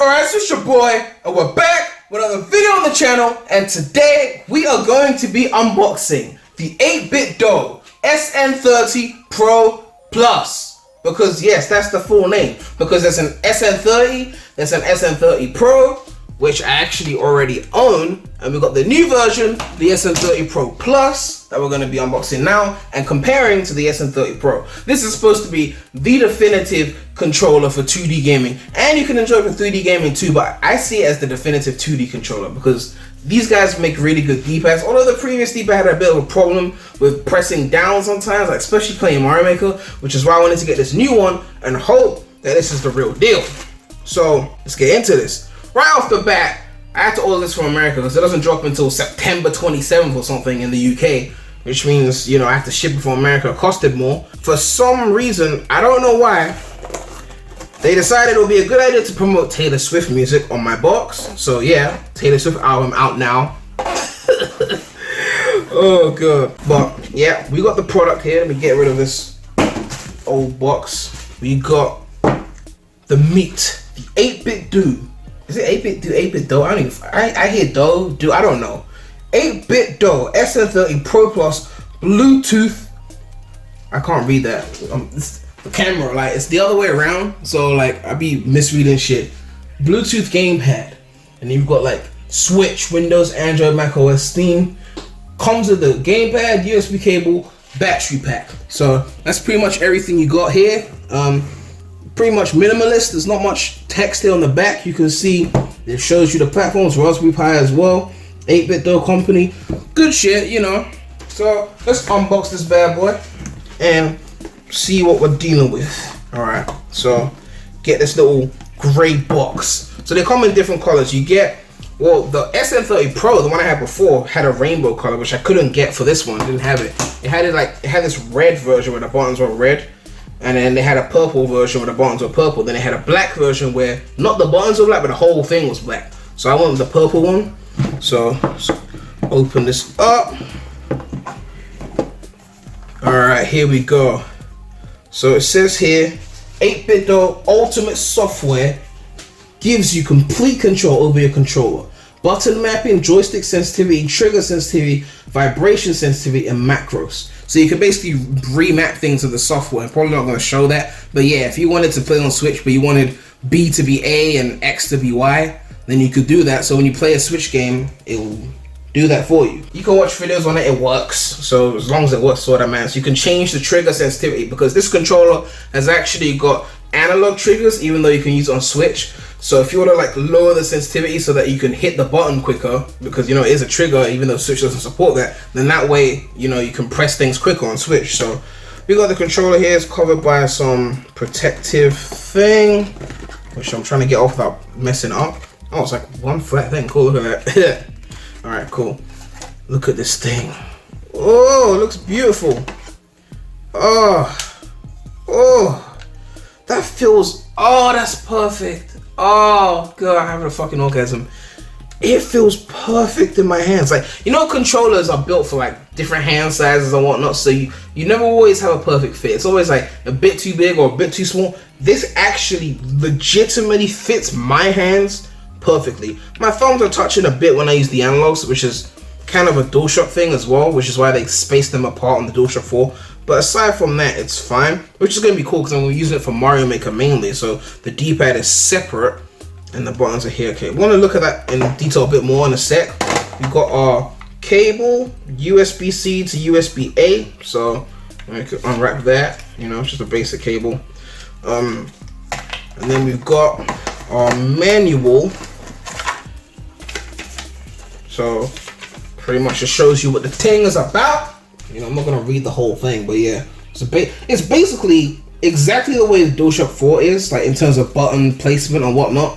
Alright, so it's your boy, and we're back with another video on the channel, and today we are going to be unboxing the 8BitDo SN30 Pro Plus. Because yes, that's the full name. Because there's an SN30, there's an SN30 Pro, which I actually already own, and we got the new version, the SN30 Pro Plus, that we're going to be unboxing now and comparing to the SN30 Pro. This is supposed to be the definitive controller for 2D gaming, and you can enjoy it for 3D gaming too, but I see it as the definitive 2D controller because these guys make really good D-pads. Although the previous D-pad had a bit of a problem with pressing down sometimes, like especially playing Mario Maker, which is why I wanted to get this new one and hope that this is the real deal. So let's get into this. Right off the bat, I had to order this from America because it doesn't drop until September 27th or something in the UK, which means, you know, I have to ship it from America. It costed more. For some reason, I don't know why, they decided it would be a good idea to promote Taylor Swift music on my box. So yeah, Taylor Swift album out now. Oh god. But yeah, we got the product here. Let me get rid of this old box. We got the meat, the 8BitDo. Is it 8BitDo? I don't even, I hear do, I don't know. 8BitDo SN30 Pro Plus Bluetooth. I can't read that. The camera, like, it's the other way around, so like I be misreading shit. Bluetooth gamepad, and you've got like Switch, Windows, Android, Mac OS, Steam. Comes with the gamepad, USB cable, battery pack. So that's pretty much everything you got here. Pretty much minimalist. There's not much text here on the back. You can see it shows you the platforms, Raspberry Pi as well. 8BitDo company, good shit, you know. So let's unbox this bad boy and see what we're dealing with. Alright, so get this little gray box. So they come in different colors. You get, well, the SN30 Pro, the one I had before, had a rainbow color, which I couldn't get for this one. Didn't have it. It had this red version where the buttons were red, and then they had a purple version where the buttons were purple. Then they had a black version where not the buttons were black, but the whole thing was black. So I went with the purple one. So open this up. Alright, here we go. So it says here, 8BitDo Ultimate Software gives you complete control over your controller. Button mapping, joystick sensitivity, trigger sensitivity, vibration sensitivity, and macros. So you can basically remap things with the software. I'm probably not going to show that, but yeah, if you wanted to play on Switch, but you wanted B to be A and X to be Y, then you could do that. So when you play a Switch game, it will do that for you. You can watch videos on it, it works. So as long as it works, so that matters. You can change the trigger sensitivity because this controller has actually got analog triggers, even though you can use it on Switch. So if you want to like lower the sensitivity so that you can hit the button quicker, because you know it is a trigger, even though Switch doesn't support that, then that way, you know, you can press things quicker on Switch. So we got the controller here. It's covered by some protective thing, which I'm trying to get off without messing up. Oh, it's like one flat thing. Cool, look at that. Alright, cool. Look at this thing. Oh, it looks beautiful. Oh, that feels, oh, that's perfect. Oh god, I'm having a fucking orgasm. It feels perfect in my hands. Like, you know, controllers are built for like different hand sizes and whatnot, so you never always have a perfect fit. It's always like a bit too big or a bit too small. This actually legitimately fits my hands perfectly. My thumbs are touching a bit when I use the analogs, which is kind of a DualShock thing as well, which is why they spaced them apart on the DualShock 4. But aside from that, it's fine, which is going to be cool because I'm going to use it for Mario Maker mainly. So the D-pad is separate and the buttons are here. Okay, we're going to look at that in detail a bit more in a sec. We've got our cable, USB-C to USB-A. So I could unwrap that, you know, it's just a basic cable. And then we've got our manual. So pretty much it shows you what the thing is about. You know, I'm not gonna read the whole thing, but yeah, it's basically exactly the way the DualShock 4 is, like in terms of button placement and whatnot.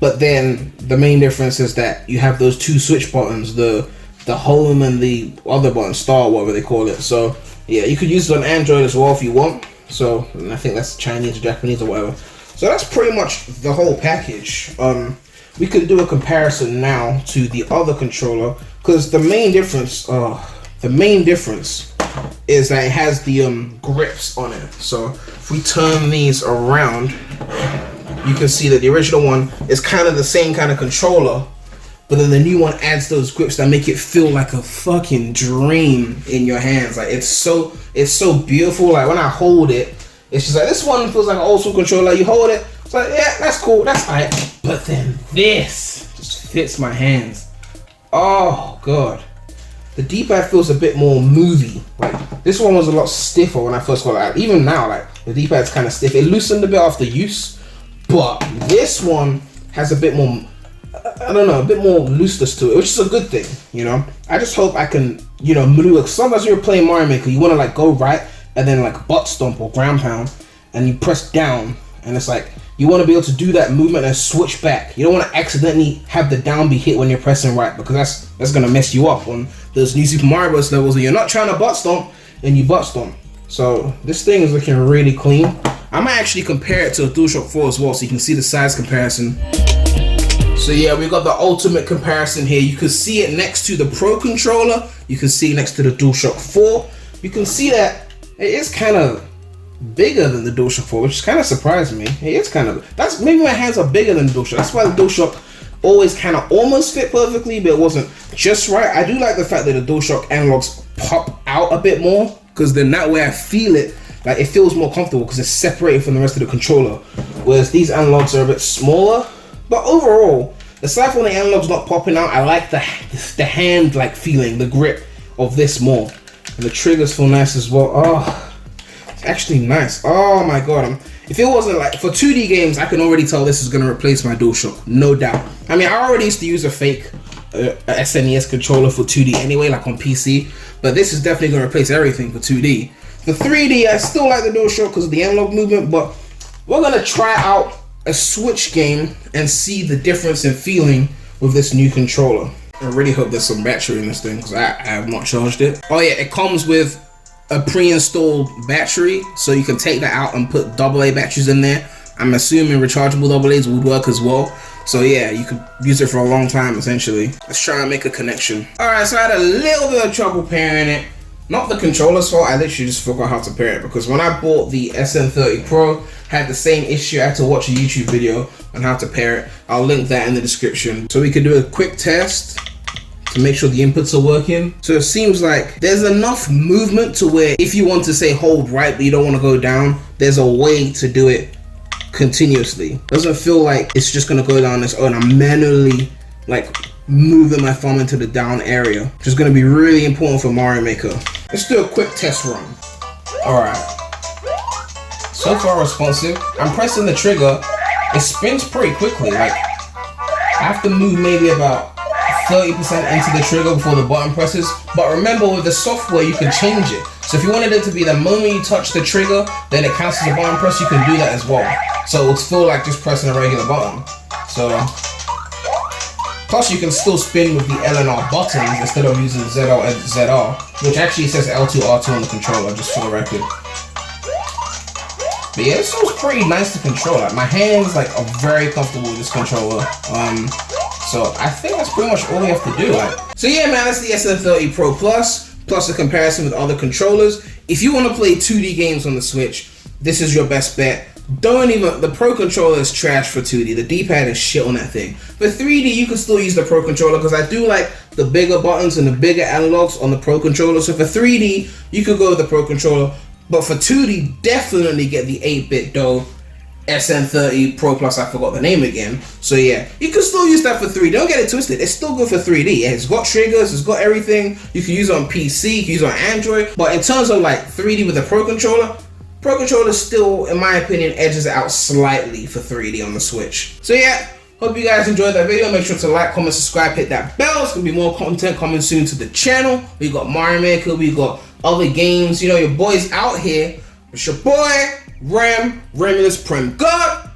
But then the main difference is that you have those two switch buttons, the home and the other button, star, whatever they call it. So yeah, you could use it on Android as well if you want. So I think that's Chinese or Japanese or whatever. So that's pretty much the whole package. We could do a comparison now to the other controller because the main difference is that it has the grips on it. So if we turn these around, you can see that the original one is kind of the same kind of controller, but then the new one adds those grips that make it feel like a fucking dream in your hands. Like it's so beautiful. Like when I hold it, it's just like, this one feels like an old school controller. You hold it, it's like, yeah, that's cool, that's alright. But then this just fits my hands. Oh god. The D-pad feels a bit more movie. Like this one was a lot stiffer when I first got it out. Even now, like the D-pad's kind of stiff. It loosened a bit after use, but this one has a bit more, I don't know, a bit more looseness to it, which is a good thing, you know. I just hope I can, you know, maneuver. Sometimes when you're playing Mario Maker, you want to like go right and then like butt stomp or ground pound, and you press down, and it's like you want to be able to do that movement and switch back. You don't want to accidentally have the down be hit when you're pressing right, because that's gonna mess you up on those new Super Mario Bros. Levels where you're not trying to butt stomp and you butt stomp. So this thing is looking really clean. I might actually compare it to a DualShock 4 as well, so you can see the size comparison. So yeah, we got the ultimate comparison here. You can see it next to the Pro controller. You can see next to the DualShock 4. You can see that it is kind of bigger than the DualShock 4, which kind of surprised me. It is kind of, that's maybe my hands are bigger than the DualShock. That's why the DualShock always kind of almost fit perfectly, but it wasn't just right. I do like the fact that the DualShock analogs pop out a bit more, because then that way I feel it, like it feels more comfortable because it's separated from the rest of the controller. Whereas these analogs are a bit smaller. But overall, aside from the analogs not popping out, I like the hand like feeling, the grip of this more. And the triggers feel nice as well. Oh, it's actually nice. Oh my god. If it wasn't like, for 2D games, I can already tell this is going to replace my DualShock, no doubt. I mean, I already used to use a fake SNES controller for 2D anyway, like on PC. But this is definitely going to replace everything for 2D. For 3D, I still like the DualShock because of the analog movement, but we're going to try out a Switch game and see the difference in feeling with this new controller. I really hope there's some battery in this thing, because I have not charged it. Oh yeah, it comes with a pre-installed battery, so you can take that out and put AA batteries in there. I'm assuming rechargeable AA's would work as well. So yeah, you could use it for a long time essentially. Let's try and make a connection. Alright, so I had a little bit of trouble pairing it. Not the controller's fault, I literally just forgot how to pair it, because when I bought the SN30 Pro, I had the same issue. I had to watch a YouTube video on how to pair it. I'll link that in the description. So we can do a quick test to make sure the inputs are working. So it seems like there's enough movement to where if you want to say hold right but you don't want to go down, there's a way to do it continuously. Doesn't feel like it's just gonna go down its own. I'm manually like moving my thumb into the down area, which is gonna be really important for Mario Maker. Let's do a quick test run. Alright. So far responsive. I'm pressing the trigger. It spins pretty quickly. Like I have to move maybe about 30% into the trigger before the button presses. But remember, with the software you can change it. So if you wanted it to be the moment you touch the trigger, then it counts as a button press, you can do that as well. So it'll feel like just pressing a regular button. So plus you can still spin with the L and R buttons instead of using ZR and ZR, which actually says L2, R2 on the controller, just for the record. But yeah, this feels pretty nice to control. Like my hands like are very comfortable with this controller. So I think that's pretty much all we have to do. Like, so yeah, man, that's the SN30 Pro plus a comparison with other controllers. If you want to play 2D games on the Switch, this is your best bet. Don't even, the Pro controller is trash for 2D. The D-pad is shit on that thing. For 3D, you can still use the Pro controller, because I do like the bigger buttons and the bigger analogs on the Pro controller. So for 3D, you could go with the Pro controller. But for 2D, definitely get the 8BitDo SN30 Pro Plus. I forgot the name again. So yeah, you can still use that for 3D. Don't get it twisted. It's still good for 3D. It's got triggers. It's got everything. You can use it on PC. You can use it on Android. But in terms of like 3D with the Pro controller still, in my opinion, edges it out slightly for 3D on the Switch. So yeah, hope you guys enjoyed that video. Make sure to like, comment, subscribe, hit that bell. There's gonna be more content coming soon to the channel. We got Mario Maker. We got other games. You know, your boy's out here. It's your boy, PREMulous, Prem God.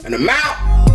And I'm out.